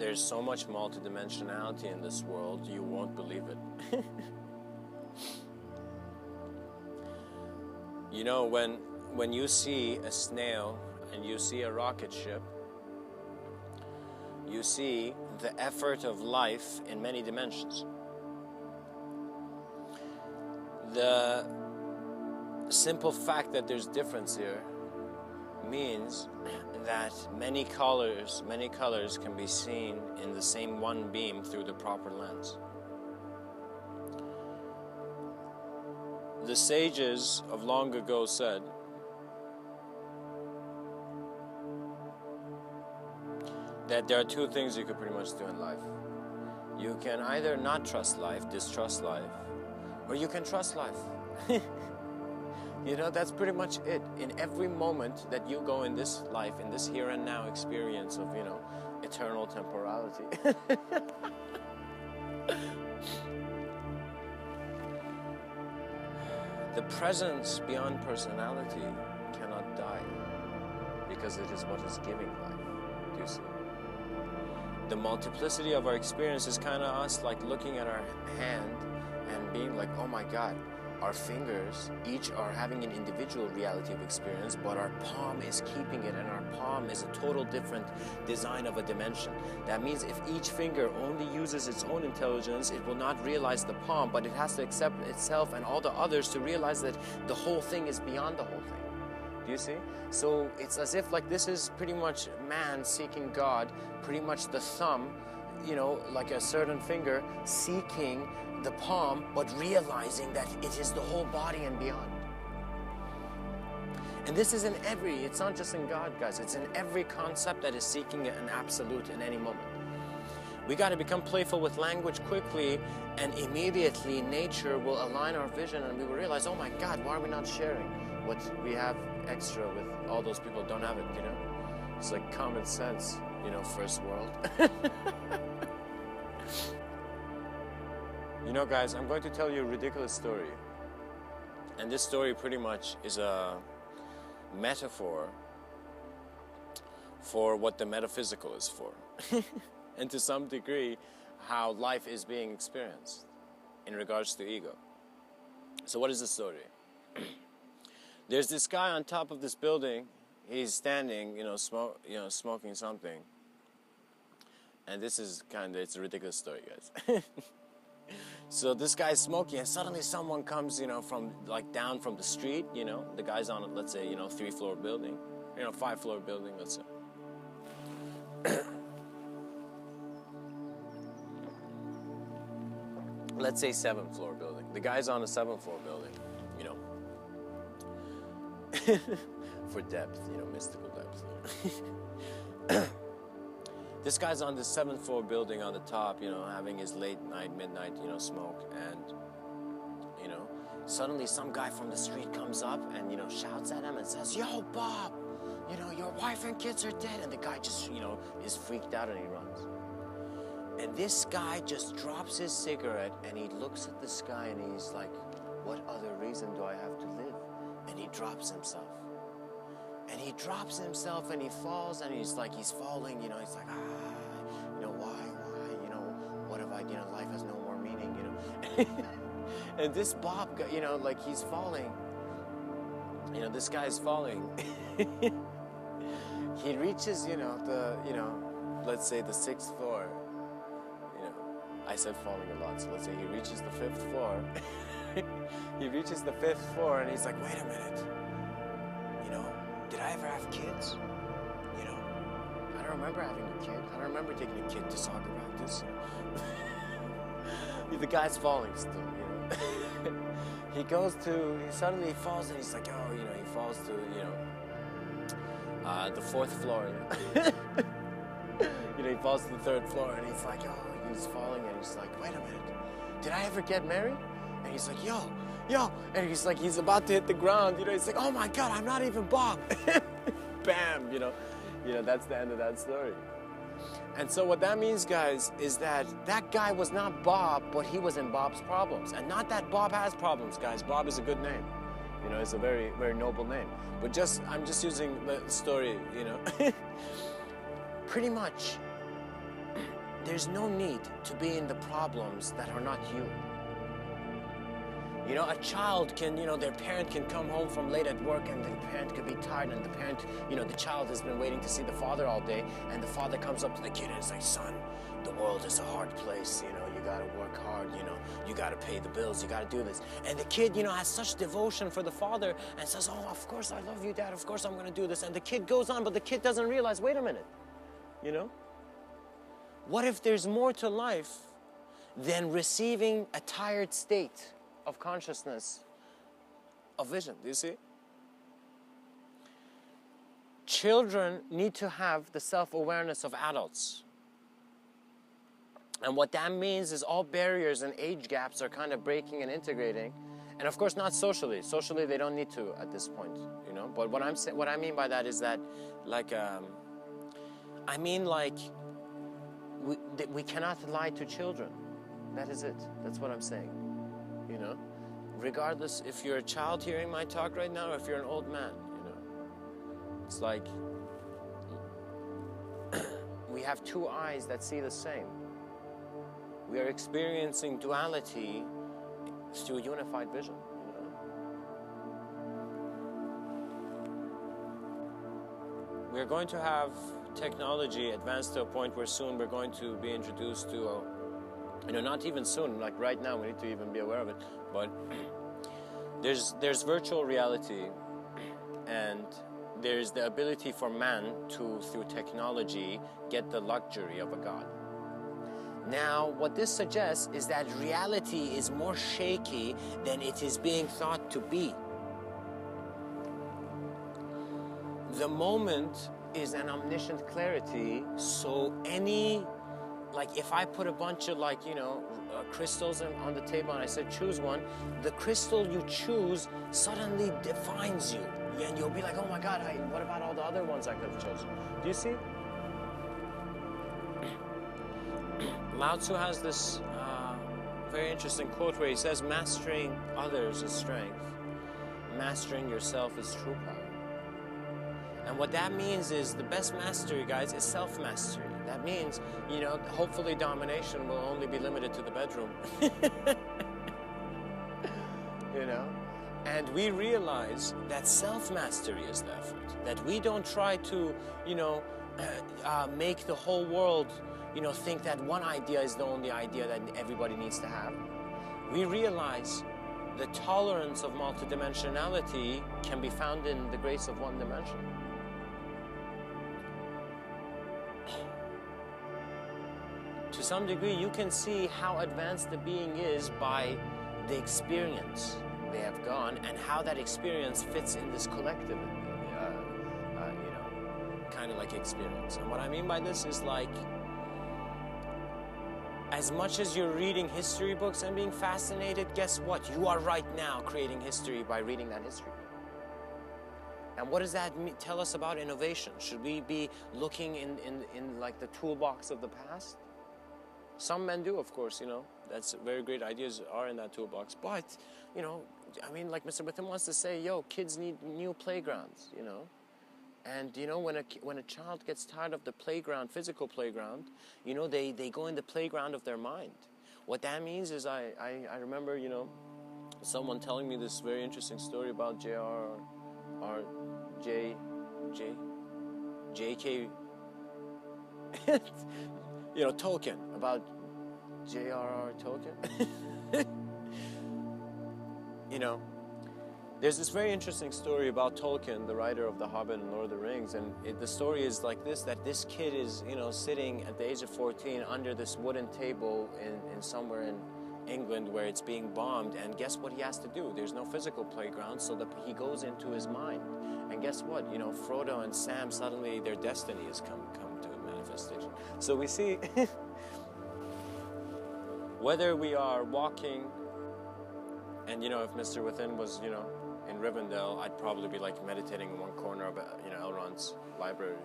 there's so much multidimensionality in this world, you won't believe it. You know, when you see a snail and you see a rocket ship, you see the effort of life in many dimensions. The simple fact that there's difference here means that many colors can be seen in the same one beam through the proper lens. The sages of long ago said that there are two things you could pretty much do in life. You can either not trust life, distrust life, or you can trust life. You know, that's pretty much it. In every moment that you go in this life, in this here and now experience of, you know, eternal temporality. The presence beyond personality cannot die because it is what is giving life. Do you see? The multiplicity of our experience is kind of us like looking at our hand and being like, oh my God, our fingers each are having an individual reality of experience, but our palm is keeping it, and our palm is a total different design of a dimension. That means if each finger only uses its own intelligence, it will not realize the palm, but it has to accept itself and all the others to realize that the whole thing is beyond the whole thing. Do you see? So it's as if like this is pretty much man seeking God, pretty much the thumb, you know, like a certain finger seeking the palm, but realizing that it is the whole body and beyond. And this is in every, it's not just in God, guys, it's in every concept that is seeking an absolute in any moment. We got to become playful with language quickly, and immediately nature will align our vision, and we will realize, oh my God, why are we not sharing what we have extra with all those people who don't have it, you know? It's like common sense, you know, first world. You know, guys, I'm going to tell you a ridiculous story. And this story pretty much is a metaphor for what the metaphysical is for. And to some degree, how life is being experienced in regards to ego. So what is the story? There's this guy on top of this building. He's standing, you know, smoking something. And this is it's a ridiculous story, guys. So this guy's smoking, and suddenly someone comes, you know, from like down from the street, you know, the guy's on, let's say, you know, 3-floor building, you know, 5-floor building, let's say. Let's say 7th-floor building. The guy's on a 7th-floor building, you know, for depth, you know, mystical depth. This guy's on the 7th-floor building on the top, you know, having his late night, midnight, you know, smoke, and, you know, suddenly some guy from the street comes up and, you know, shouts at him and says, "Yo, Bob, you know, your wife and kids are dead," and the guy just, you know, is freaked out and he runs. And this guy just drops his cigarette and he looks at the sky and he's like, what other reason do I have to live? And he drops himself. And he drops himself and he falls and he's falling, you know, he's like, you know, why, you know, what have I, you know, life has no more meaning, you know. And this Bob, you know, like he's falling, you know, this guy's falling. He reaches, you know, let's say the 6th floor, you know, I said falling a lot, so let's say he reaches the 5th floor. He reaches the 5th floor and he's like, wait a minute, you know, did I ever have kids? You know, I don't remember having a kid. I don't remember taking a kid to soccer practice. The guy's falling still, you know. He suddenly falls and he's like, oh, you know, he falls to, you know, the 4th floor. You know? You know, he falls to the 3rd floor and he's like, oh, he's falling and he's like, wait a minute, did I ever get married? And he's like, yo, and he's like, he's about to hit the ground, you know, he's like, oh my God, I'm not even Bob. Bam, you know, that's the end of that story. And so what that means, guys, is that that guy was not Bob, but he was in Bob's problems. And not that Bob has problems, guys. Bob is a good name. You know, it's a very, very noble name. But I'm just using the story, you know. Pretty much, there's no need to be in the problems that are not you. You know, a child can, you know, their parent can come home from late at work and the parent could be tired and the parent, you know, the child has been waiting to see the father all day and the father comes up to the kid and is like, son, the world is a hard place, you know, you gotta work hard, you know, you gotta pay the bills, you gotta do this. And the kid, you know, has such devotion for the father and says, oh, of course I love you, Dad, of course I'm gonna do this. And the kid goes on, but the kid doesn't realize, wait a minute, you know? What if there's more to life than receiving a tired state of consciousness, of vision? Do you see? Children need to have the self-awareness of adults. And what that means is all barriers and age gaps are kind of breaking and integrating. And of course not socially. Socially they don't need to at this point, you know. But what I mean by that is that, like, I mean like, we cannot lie to children. That is it. That's what I'm saying. You know, regardless if you're a child hearing my talk right now or if you're an old man, you know, it's like we have two eyes that see the same. We are experiencing duality through a unified vision. You know? We're going to have technology advanced to a point where soon we're going to be introduced to a, you know, not even soon, like right now, we need to even be aware of it, but there's virtual reality and there's the ability for man to, through technology, get the luxury of a God. Now, what this suggests is that reality is more shaky than it is being thought to be. The moment is an omniscient clarity, so any, like if I put a bunch of, like, you know, crystals on the table and I said choose one, the crystal you choose suddenly defines you. And you'll be like, oh my God, what about all the other ones I could have chosen? Do you see? Lao Tzu has this very interesting quote where he says, mastering others is strength, mastering yourself is true power. And what that means is the best mastery, guys, is self-mastery. That means, you know, hopefully domination will only be limited to the bedroom. You know? And we realize that self-mastery is the effort. That we don't try to, you know, make the whole world, you know, think that one idea is the only idea that everybody needs to have. We realize the tolerance of multidimensionality can be found in the grace of one dimension. To some degree, you can see how advanced the being is by the experience they have gone and how that experience fits in this collective, you know, kind of like experience. And what I mean by this is, like, as much as you're reading history books and being fascinated, guess what? You are right now creating history by reading that history. And what does that tell us about innovation? Should we be looking in like the toolbox of the past? Some men do, of course, you know. That's very great ideas are in that toolbox. But, you know, I mean, like Mr. Within wants to say, yo, kids need new playgrounds, you know. And, you know, when a child gets tired of the playground, physical playground, you know, they go in the playground of their mind. What that means is I remember, you know, someone telling me this very interesting story about J.K. you know, Tolkien, about J.R.R. Tolkien. You know, there's this very interesting story about Tolkien, the writer of The Hobbit and Lord of the Rings, and the story is like this, that this kid is, you know, sitting at the age of 14 under this wooden table in somewhere in England where it's being bombed, and guess what he has to do? There's no physical playground, so he goes into his mind. And guess what? You know, Frodo and Sam, suddenly their destiny has come to manifestation. So we see, whether we are walking, and, you know, if Mr. Within was, you know, in Rivendell, I'd probably be like meditating in one corner of, you know, Elrond's library,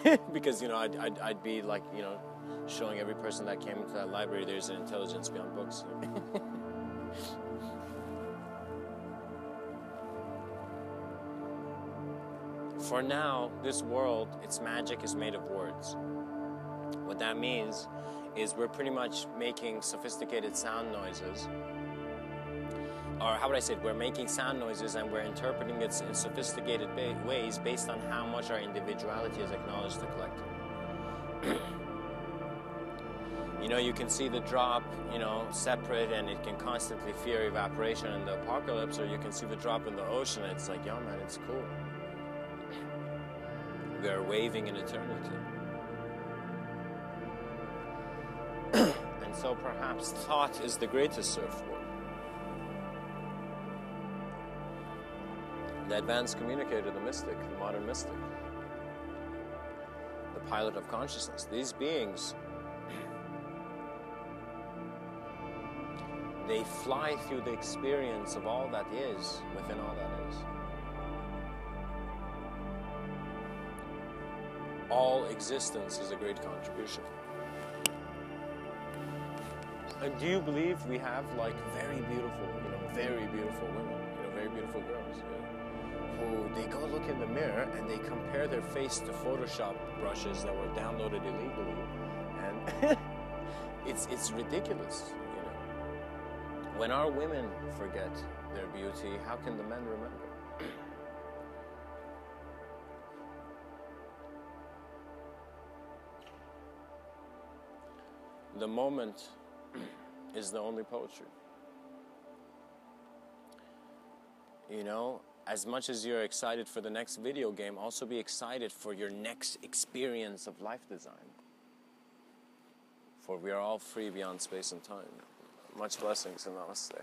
you know, because, you know, I'd be like, you know, showing every person that came into that library there's an intelligence beyond books. For now, this world, its magic is made of words. What that means is we're pretty much making sophisticated sound noises. Or how would I say it? We're making sound noises and we're interpreting it in sophisticated ways based on how much our individuality is acknowledged to collective. You know, you can see the drop, you know, separate, and it can constantly fear evaporation in the apocalypse, or you can see the drop in the ocean, and it's like, yo man, it's cool. We are waving in eternity. And so perhaps thought is the greatest surfboard. The advanced communicator, the mystic, the modern mystic, the pilot of consciousness. These beings, they fly through the experience of all that is within all that is. All existence is a great contribution. And do you believe we have like very beautiful women, very beautiful girls, who they go look in the mirror and they compare their face to Photoshop brushes that were downloaded illegally, and it's ridiculous. When our women forget their beauty, how can the men remember? The moment is the only poetry. You know, as much as you're excited for the next video game, also be excited for your next experience of life design. For we are all free beyond space and time. Much blessings and namaste.